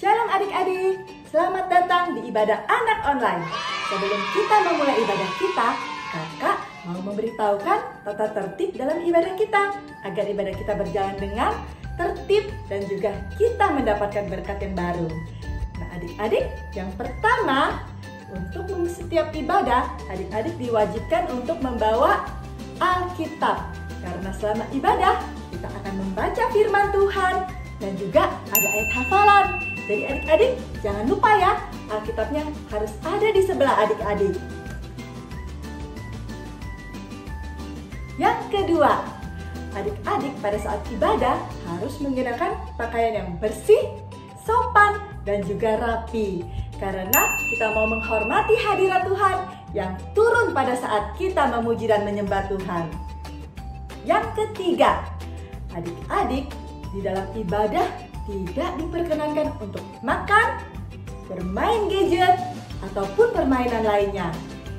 Shalom adik-adik, selamat datang di ibadah anak online. Sebelum kita memulai ibadah kita, kakak mau memberitahukan tata tertib dalam ibadah kita agar ibadah kita berjalan dengan tertib dan juga kita mendapatkan berkat yang baru. Nah adik-adik, yang pertama, untuk setiap ibadah, adik-adik diwajibkan untuk membawa Alkitab. Karena selama ibadah, kita akan membaca firman Tuhan dan juga ada ayat hafalan. Jadi adik-adik, jangan lupa ya, Alkitabnya harus ada di sebelah adik-adik. Yang kedua, adik-adik pada saat ibadah harus menggunakan pakaian yang bersih, sopan, dan juga rapi. Karena kita mau menghormati hadirat Tuhan yang turun pada saat kita memuji dan menyembah Tuhan. Yang ketiga, adik-adik di dalam ibadah tidak diperkenankan untuk makan, bermain gadget, ataupun permainan lainnya.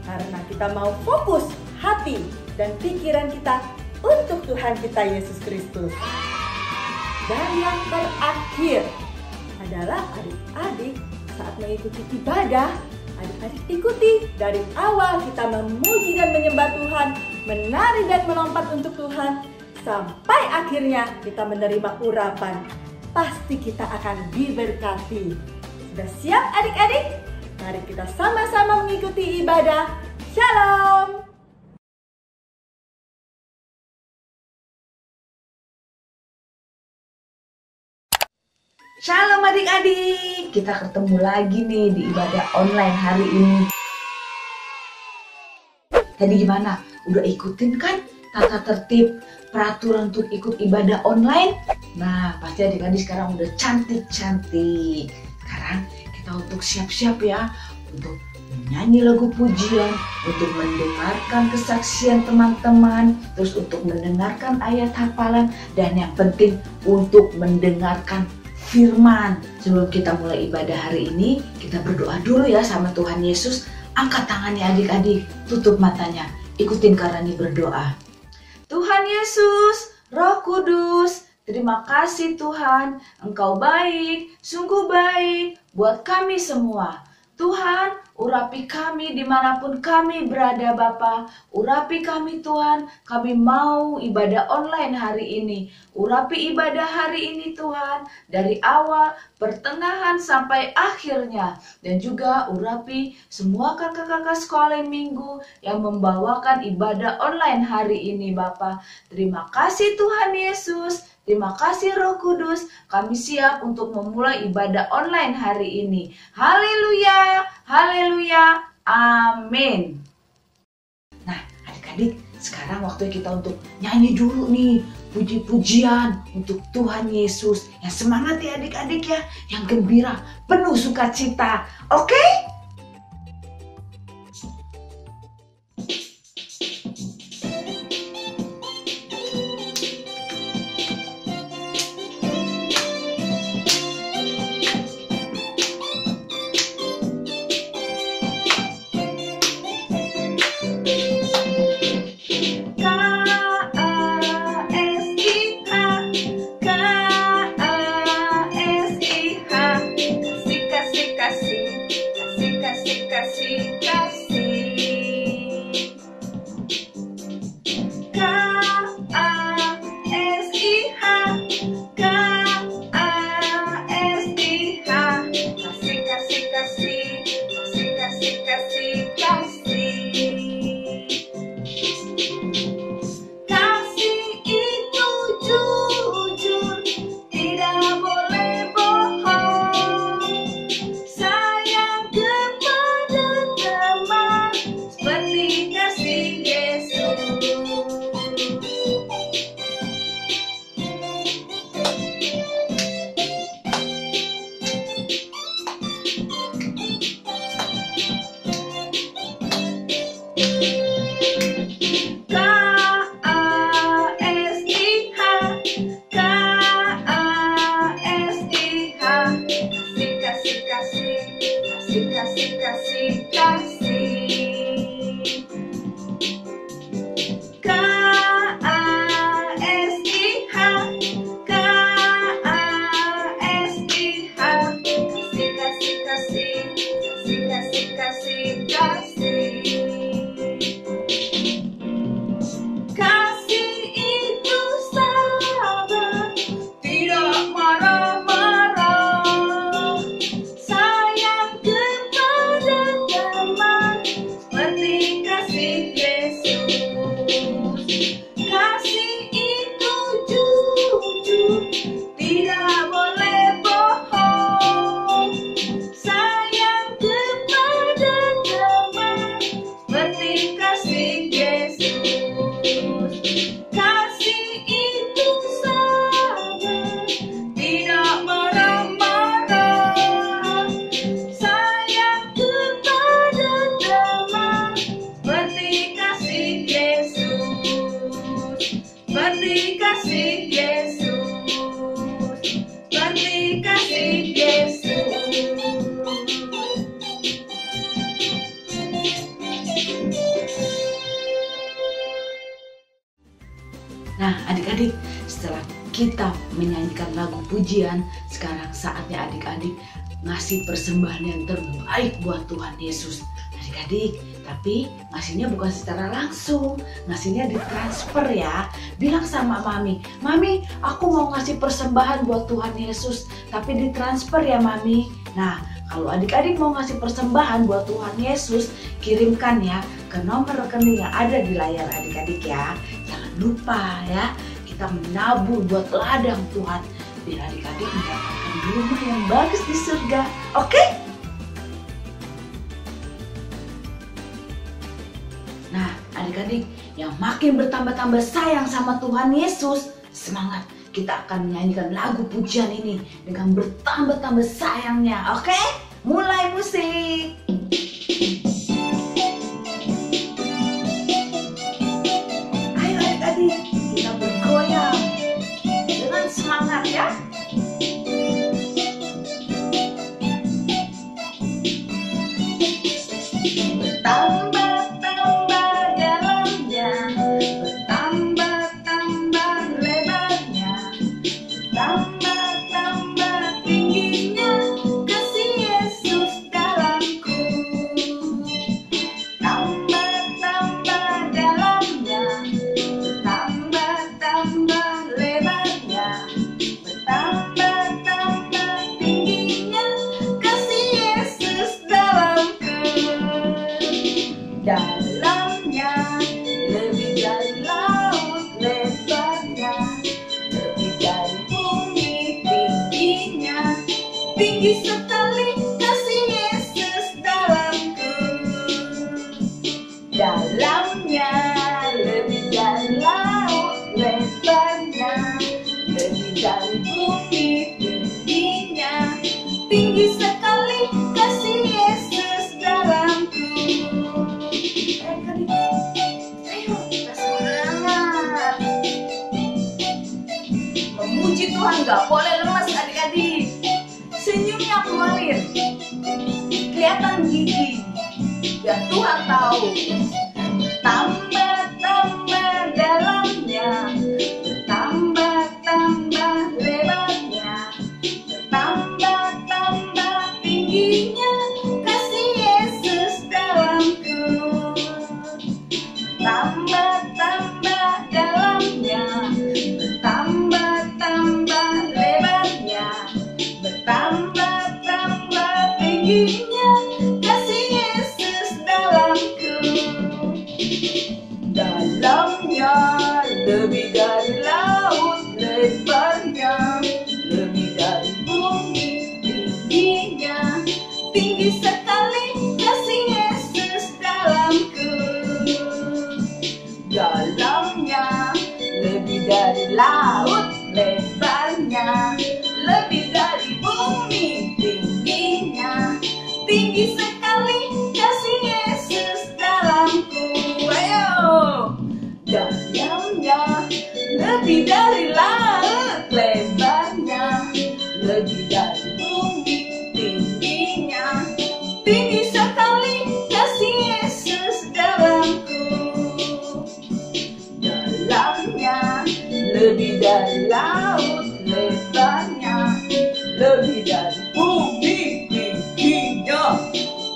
Karena kita mau fokus hati dan pikiran kita untuk Tuhan kita Yesus Kristus. Dan yang terakhir adalah adik-adik saat mengikuti ibadah, adik-adik ikuti dari awal kita memuji dan menyembah Tuhan, menari dan melompat untuk Tuhan, sampai akhirnya kita menerima urapan. Pasti kita akan diberkati. Sudah siap adik-adik? Mari kita sama-sama mengikuti ibadah. Shalom! Shalom adik-adik, kita ketemu lagi nih di ibadah online hari ini. Tadi gimana? Udah ikutin kan tata tertib peraturan untuk ikut ibadah online? Nah, pasti adik-adik sekarang udah cantik-cantik. Sekarang kita untuk siap-siap ya, untuk menyanyi lagu pujian, untuk mendengarkan kesaksian teman-teman, terus untuk mendengarkan ayat hafalan, dan yang penting untuk mendengarkan firman. Sebelum kita mulai ibadah hari ini, kita berdoa dulu ya sama Tuhan Yesus. Angkat tangannya adik-adik, tutup matanya, ikutin Karani berdoa. Tuhan Yesus, Roh Kudus, terima kasih Tuhan, Engkau baik, sungguh baik buat kami semua. Tuhan, urapi kami dimanapun kami berada Bapa. Urapi kami Tuhan, kami mau ibadah online hari ini. Urapi ibadah hari ini Tuhan, dari awal, pertengahan sampai akhirnya. Dan juga urapi semua kakak-kakak sekolah minggu yang membawakan ibadah online hari ini Bapa. Terima kasih Tuhan Yesus. Terima kasih Roh Kudus, kami siap untuk memulai ibadah online hari ini. Haleluya, haleluya, amin. Nah adik-adik, sekarang waktunya kita untuk nyanyi dulu nih puji-pujian untuk Tuhan Yesus. Yang semangat ya adik-adik ya, yang gembira, penuh sukacita. Oke? Sayang kepada kita menyanyikan lagu pujian, sekarang saatnya adik-adik ngasih persembahan yang terbaik buat Tuhan Yesus. Adik-adik, tapi ngasihnya bukan secara langsung, ngasihnya ditransfer ya. Bilang sama Mami, Mami aku mau ngasih persembahan buat Tuhan Yesus, tapi ditransfer ya Mami. Nah, kalau adik-adik mau ngasih persembahan buat Tuhan Yesus, kirimkan ya ke nomor rekening yang ada di layar adik-adik ya. Jangan lupa ya, kita menabur buat ladang Tuhan, biar adik-adik mendapatkan rumah yang bagus di surga. Oke? Nah, adik-adik yang makin bertambah-tambah sayang sama Tuhan Yesus, semangat, kita akan menyanyikan lagu pujian ini dengan bertambah-tambah sayangnya. Oke? Mulai musik. Ayo adik-adik, kita bergoyang dengan semangat ya. Dalamnya lebih dari laut lebarnya, lebih dari bumi tingginya, tinggi sekali kasih Yesus dalamku. Dalamnya lebih dari laut lebarnya, lebih dari bumi tingginya, tinggi sekali kasih Yesus dalamku. Ayo, kita semangat. Memuji Tuhan gak boleh lemas adik-adik. Senyumnya mengalir, kelihatan gigi, biar Tuhan tahu. Tambah-tambah dalamnya, bertambah-tambah lebarnya, bertambah-tambah tingginya kasih Yesus dalamku. Tambah-tambah dalamnya, bertambah-tambah lebarnya, bertambah-tambah tingginya kasih Yesus dalamku. Dalamnya lebih dari laut lebarnya, lebih dari bumi tingginya, tinggi sekali kasih Yesus dalamku. Dalamnya lebih dari laut lebarnya, lebih dari bumi tingginya, tinggi sekali kasih Yesus dalamku. Ayo! Dalamnya lebih dari laut lebarnya, lebih dari bumi tingginya, tinggi sekali kasih Yesus dalamku. Dalamnya lebih dari laut lebarnya, lebih dari bumi tingginya,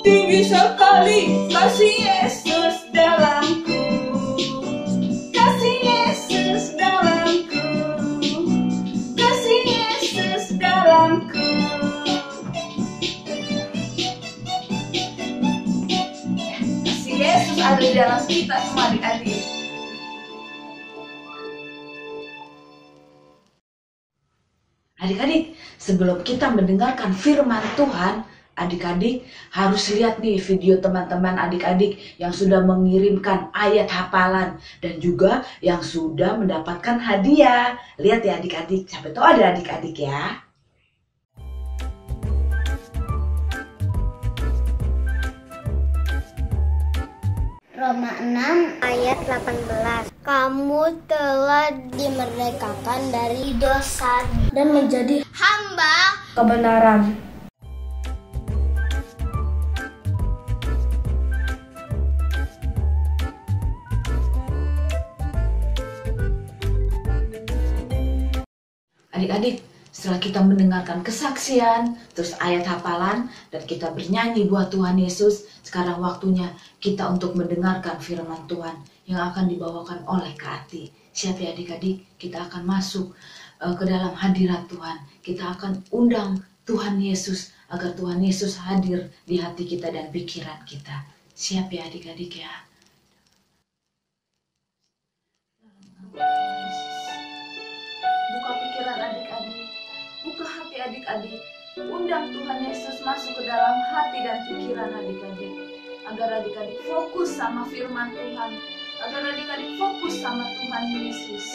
tinggi sekali kasih Yesus dalamku. Kasih Yesus dalamku, kasih Yesus dalamku. Kasih Yesus ada di dalam kita semua adik-adik. Adik-adik, sebelum kita mendengarkan firman Tuhan, adik-adik harus lihat nih video teman-teman adik-adik yang sudah mengirimkan ayat hafalan dan juga yang sudah mendapatkan hadiah. Lihat ya adik-adik, sampai tahu ada adik-adik ya. Roma 6 ayat 18. Kamu telah dimerdekakan dari dosa dan menjadi hamba kebenaran. adik-adik, setelah kita mendengarkan kesaksian, terus ayat hafalan, dan kita bernyanyi buat Tuhan Yesus, sekarang waktunya kita untuk mendengarkan firman Tuhan yang akan dibawakan oleh Kak Ati. Siap ya adik-adik, kita akan masuk ke dalam hadirat Tuhan. Kita akan undang Tuhan Yesus agar Tuhan Yesus hadir di hati kita dan pikiran kita. Siap ya adik-adik ya. Buka pikiran adik-adik, buka hati adik-adik, undang Tuhan Yesus masuk ke dalam hati dan pikiran adik-adik, agar adik-adik fokus sama firman Tuhan, agar adik-adik fokus sama Tuhan Yesus.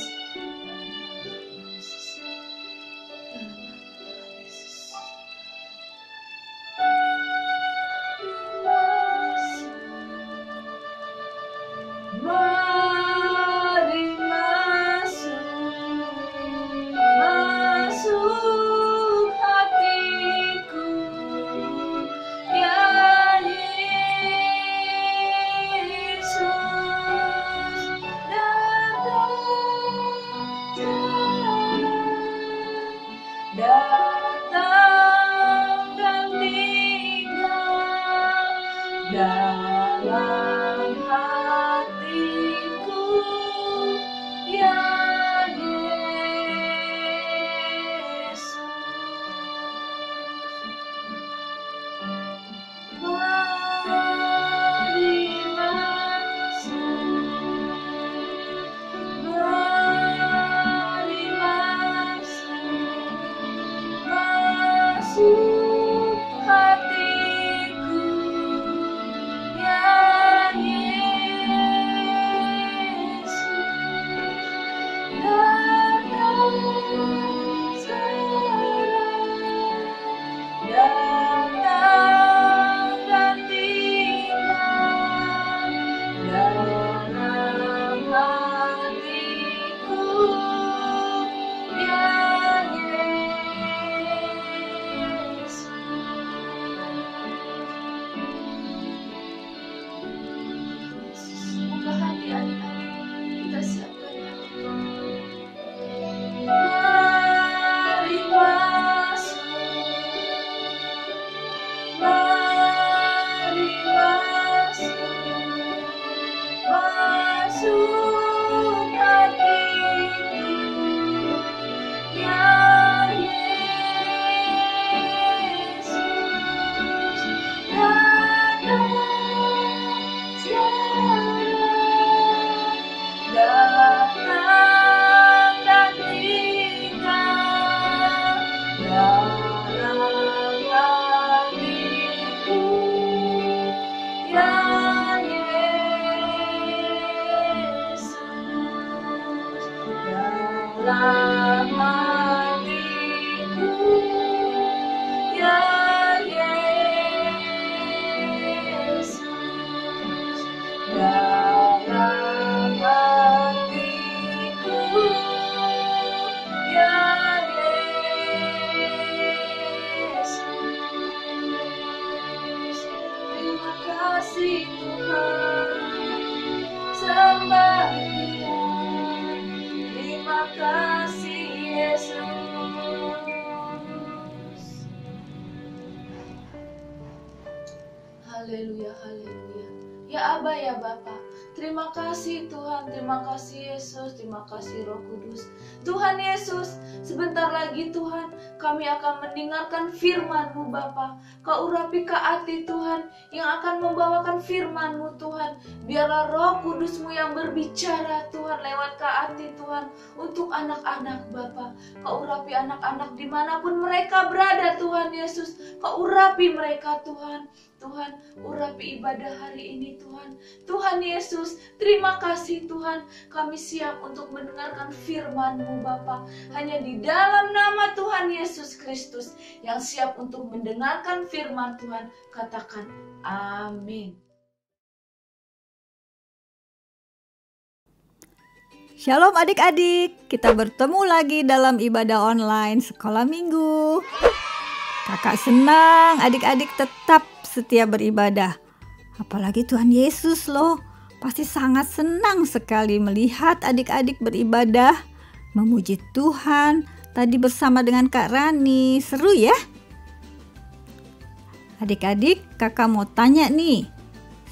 Dalam hatiku ya Yesus, mari masuk hatiku ya Yesus, datang sekarang, datang dan tinggal dalam hatiku ya Yesus. Buka hati adik-adik, kita siapkan ya. Mari masuk, mari masuk, masuk hatiku ya Yesus, datang sekarang, datang dan tinggal dalam hatiku ya Yesus, dalam hatiku ya Yesus, dalam hatiku ya Yesus. Terima kasih Tuhan, sembah Dia. Terima kasih Yesus. Haleluya, haleluya. Ya Aba, ya Bapa, terima kasih Tuhan, terima kasih Yesus, terima kasih Roh Kudus. Tuhan Yesus, sebentar lagi Tuhan, kami akan mendengarkan firman-Mu Bapa. Kau urapi Kak Ati Tuhan, yang akan membawakan firman-Mu Tuhan. Biarlah Roh Kudus-Mu yang berbicara Tuhan lewat Kak Ati Tuhan, untuk anak-anak Bapa. Kau urapi anak-anak dimanapun mereka berada Tuhan Yesus. Kau urapi mereka Tuhan. Tuhan, urapi ibadah hari ini Tuhan. Tuhan Yesus, terima kasih Tuhan. Kami siap untuk mendengarkan firman-Mu Bapa. Hanya di dalam nama Tuhan Yesus Kristus yang siap untuk mendengarkan firman Tuhan. Katakan amin. Shalom adik-adik, kita bertemu lagi dalam ibadah online sekolah minggu. Kakak senang adik-adik tetap setia beribadah. Apalagi Tuhan Yesus loh, pasti sangat senang sekali melihat adik-adik beribadah, memuji Tuhan, tadi bersama dengan Kak Rani. Seru ya? Adik-adik, kakak mau tanya nih.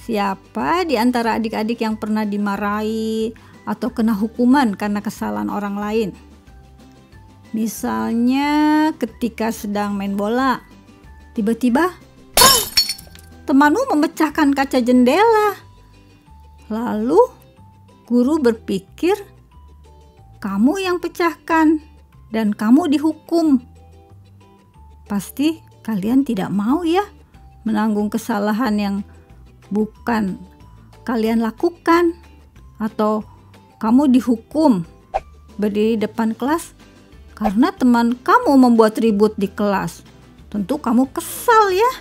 Siapa di antara adik-adik yang pernah dimarahi atau kena hukuman karena kesalahan orang lain? Misalnya ketika sedang main bola, tiba-tiba temanmu memecahkan kaca jendela. Lalu guru berpikir kamu yang pecahkan dan kamu dihukum. Pasti kalian tidak mau ya menanggung kesalahan yang bukan kalian lakukan, atau kamu dihukum berdiri depan kelas karena teman kamu membuat ribut di kelas. Tentu kamu kesal ya.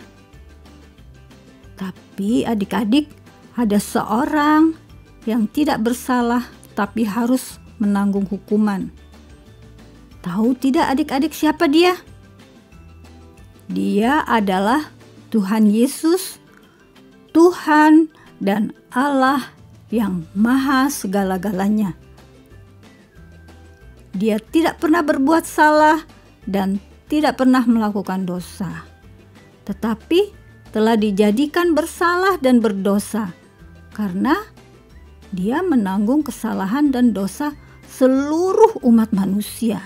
Tapi adik-adik, ada seorang yang tidak bersalah tapi harus menanggung hukuman. Tahu tidak adik-adik siapa dia? Dia adalah Tuhan Yesus, Tuhan dan Allah yang maha segala-galanya. Dia tidak pernah berbuat salah dan tidak pernah melakukan dosa, tetapi telah dijadikan bersalah dan berdosa karena dia menanggung kesalahan dan dosa seluruh umat manusia.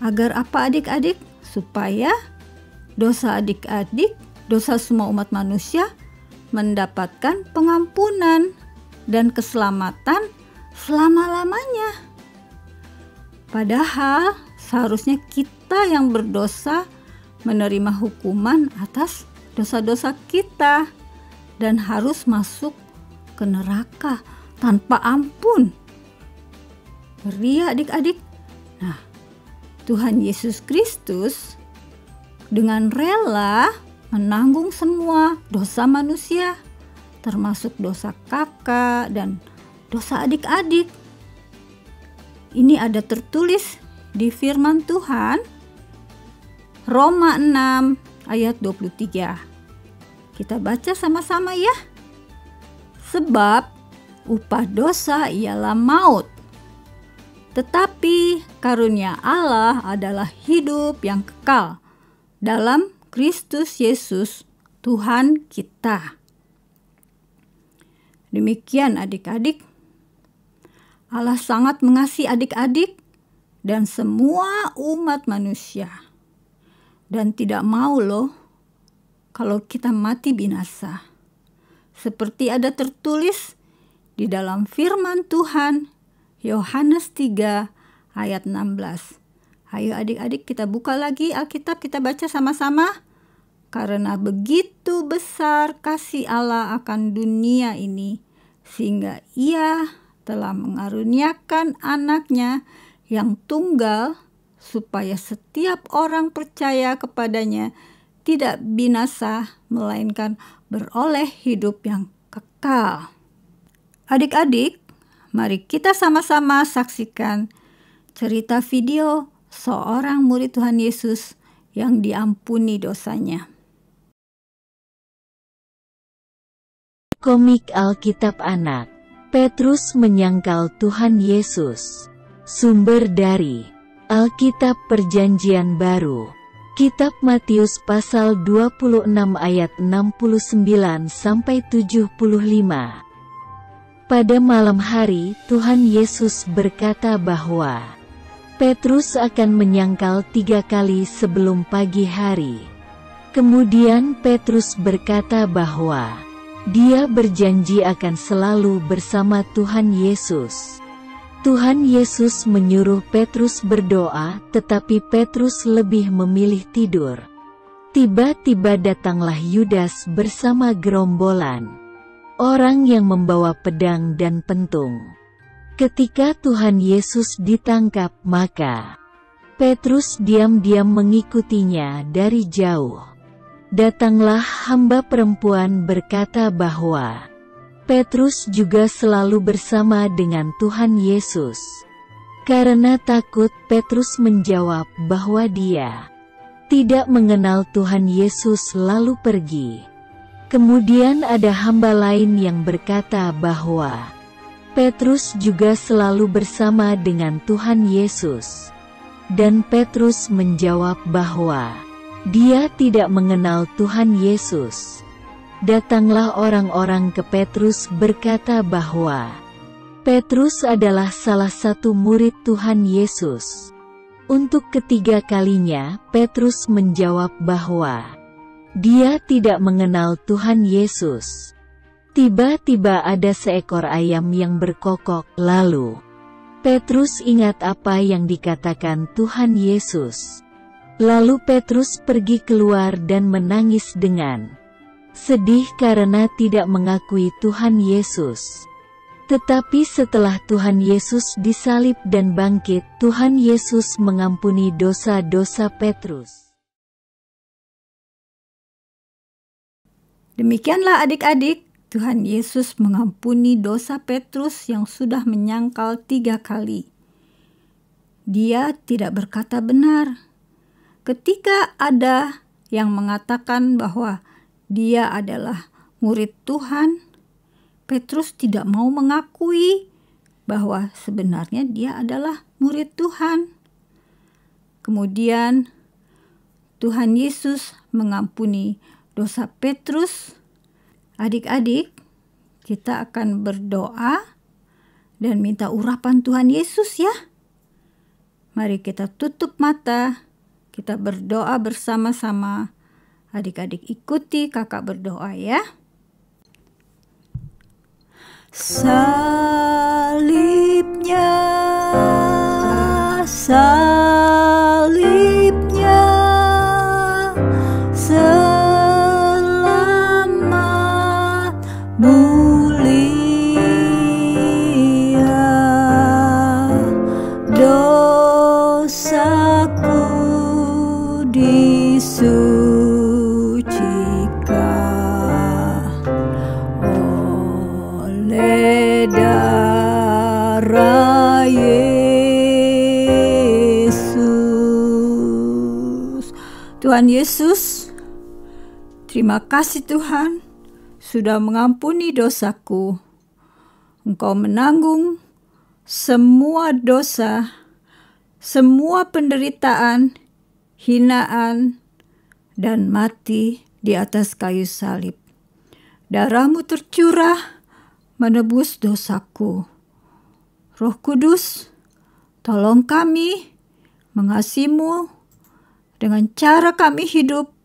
Agar apa adik-adik? Supaya dosa adik-adik, dosa semua umat manusia mendapatkan pengampunan dan keselamatan selama-lamanya. Padahal seharusnya kita yang berdosa menerima hukuman atas dosa-dosa kita dan harus masuk ke neraka tanpa ampun. Ngeri ya adik-adik. Nah, Tuhan Yesus Kristus dengan rela menanggung semua dosa manusia, termasuk dosa kakak dan dosa adik-adik. Ini ada tertulis di firman Tuhan Roma 6 ayat 23. Kita baca sama-sama ya. Sebab upah dosa ialah maut, tetapi karunia Allah adalah hidup yang kekal dalam Kristus Yesus Tuhan kita. Demikian adik-adik, Allah sangat mengasihi adik-adik dan semua umat manusia, dan tidak mau loh kalau kita mati binasa. Seperti ada tertulis di dalam firman Tuhan Yohanes 3 ayat 16. Ayo adik-adik kita buka lagi Alkitab, kita baca sama-sama. Karena begitu besar kasih Allah akan dunia ini, sehingga Ia telah mengaruniakan anaknya yang tunggal, supaya setiap orang percaya kepadanya tidak binasa, melainkan beroleh hidup yang kekal. Adik-adik, mari kita sama-sama saksikan cerita video seorang murid Tuhan Yesus yang diampuni dosanya. Komik Alkitab Anak, Petrus menyangkal Tuhan Yesus. Sumber dari Alkitab Perjanjian Baru, Kitab Matius pasal 26 ayat 69-75. Pada malam hari, Tuhan Yesus berkata bahwa Petrus akan menyangkal 3 kali sebelum pagi hari. Kemudian Petrus berkata bahwa dia berjanji akan selalu bersama Tuhan Yesus. Tuhan Yesus menyuruh Petrus berdoa, tetapi Petrus lebih memilih tidur. Tiba-tiba datanglah Yudas bersama gerombolan orang yang membawa pedang dan pentung. Ketika Tuhan Yesus ditangkap, maka Petrus diam-diam mengikutinya dari jauh. Datanglah hamba perempuan berkata bahwa Petrus juga selalu bersama dengan Tuhan Yesus. Karena takut, Petrus menjawab bahwa dia tidak mengenal Tuhan Yesus lalu pergi. Kemudian ada hamba lain yang berkata bahwa Petrus juga selalu bersama dengan Tuhan Yesus. Dan Petrus menjawab bahwa dia tidak mengenal Tuhan Yesus. Datanglah orang-orang ke Petrus berkata bahwa Petrus adalah salah satu murid Tuhan Yesus. Untuk ketiga kalinya, Petrus menjawab bahwa dia tidak mengenal Tuhan Yesus. Tiba-tiba ada seekor ayam yang berkokok, lalu Petrus ingat apa yang dikatakan Tuhan Yesus. Lalu Petrus pergi keluar dan menangis dengan sedih karena tidak mengakui Tuhan Yesus. Tetapi setelah Tuhan Yesus disalib dan bangkit, Tuhan Yesus mengampuni dosa-dosa Petrus. Demikianlah adik-adik, Tuhan Yesus mengampuni dosa Petrus yang sudah menyangkal 3 kali. Dia tidak berkata benar. Ketika ada yang mengatakan bahwa dia adalah murid Tuhan, Petrus tidak mau mengakui bahwa sebenarnya dia adalah murid Tuhan. Kemudian Tuhan Yesus mengampuni dosa Petrus. Adik-adik, kita akan berdoa dan minta urapan Tuhan Yesus ya. Mari kita tutup mata, kita berdoa bersama-sama. Adik-adik ikuti kakak berdoa ya. Salibnya, salibnya, selamat mulia, dosaku disucikan oleh darah Yesus. Tuhan Yesus, terima kasih Tuhan sudah mengampuni dosaku. Engkau menanggung semua dosa, semua penderitaan, hinaan, dan mati di atas kayu salib. Darah-Mu tercurah menebus dosaku. Roh Kudus, tolong kami mengasihi-Mu dengan cara kami hidup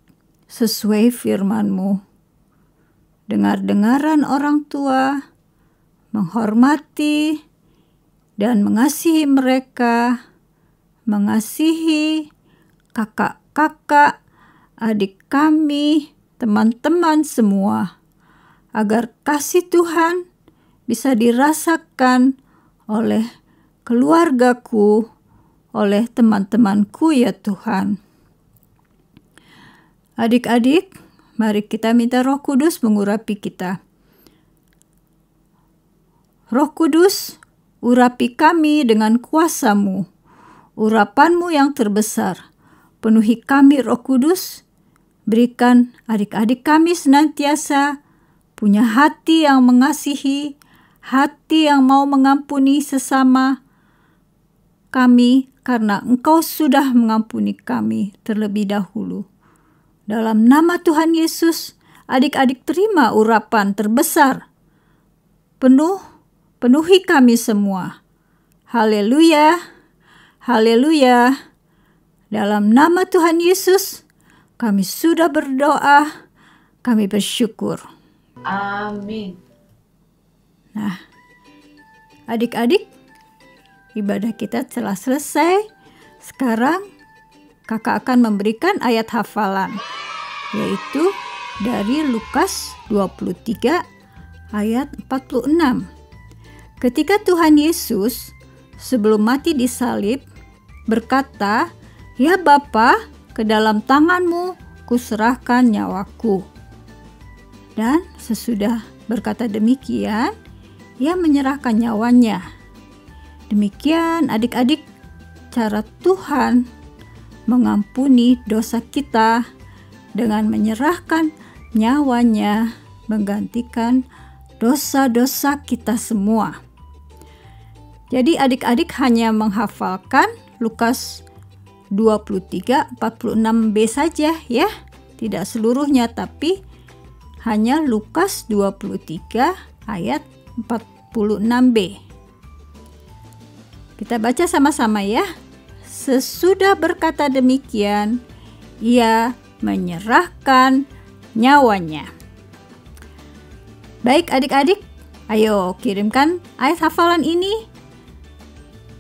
sesuai firman-Mu. Dengar-dengaran orang tua, menghormati dan mengasihi mereka, mengasihi kakak-kakak, adik kami, teman-teman semua, agar kasih Tuhan bisa dirasakan oleh keluargaku, oleh teman-temanku ya Tuhan. Adik-adik, mari kita minta Roh Kudus mengurapi kita. Roh Kudus, urapi kami dengan kuasa-Mu, urapan-Mu yang terbesar. Penuhi kami Roh Kudus, berikan adik-adik kami senantiasa punya hati yang mengasihi, hati yang mau mengampuni sesama kami karena Engkau sudah mengampuni kami terlebih dahulu. Dalam nama Tuhan Yesus, adik-adik terima urapan terbesar. Penuhi kami semua. Haleluya, haleluya. Dalam nama Tuhan Yesus, kami sudah berdoa, kami bersyukur. Amin. Nah, adik-adik, ibadah kita telah selesai. Sekarang kakak akan memberikan ayat hafalan, yaitu dari Lukas 23 ayat 46. Ketika Tuhan Yesus sebelum mati disalib berkata, "Ya Bapa, ke dalam tangan-Mu kuserahkan nyawaku." Dan sesudah berkata demikian, Ia menyerahkan nyawanya. Demikian adik-adik cara Tuhan mengampuni dosa kita dengan menyerahkan nyawanya, menggantikan dosa-dosa kita semua. Jadi adik-adik hanya menghafalkan Lukas 23:46b saja ya. Tidak seluruhnya, tapi hanya Lukas 23 ayat 46b. Kita baca sama-sama ya. Sesudah berkata demikian, ia menyerahkan nyawanya. Baik adik-adik, ayo kirimkan ayat hafalan ini,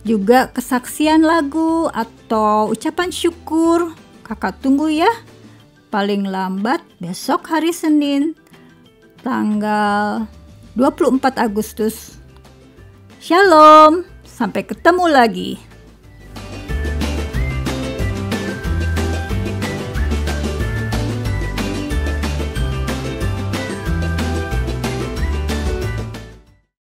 juga kesaksian lagu atau ucapan syukur. Kakak tunggu ya. Paling lambat besok hari Senin, tanggal 24 Agustus. Shalom, sampai ketemu lagi.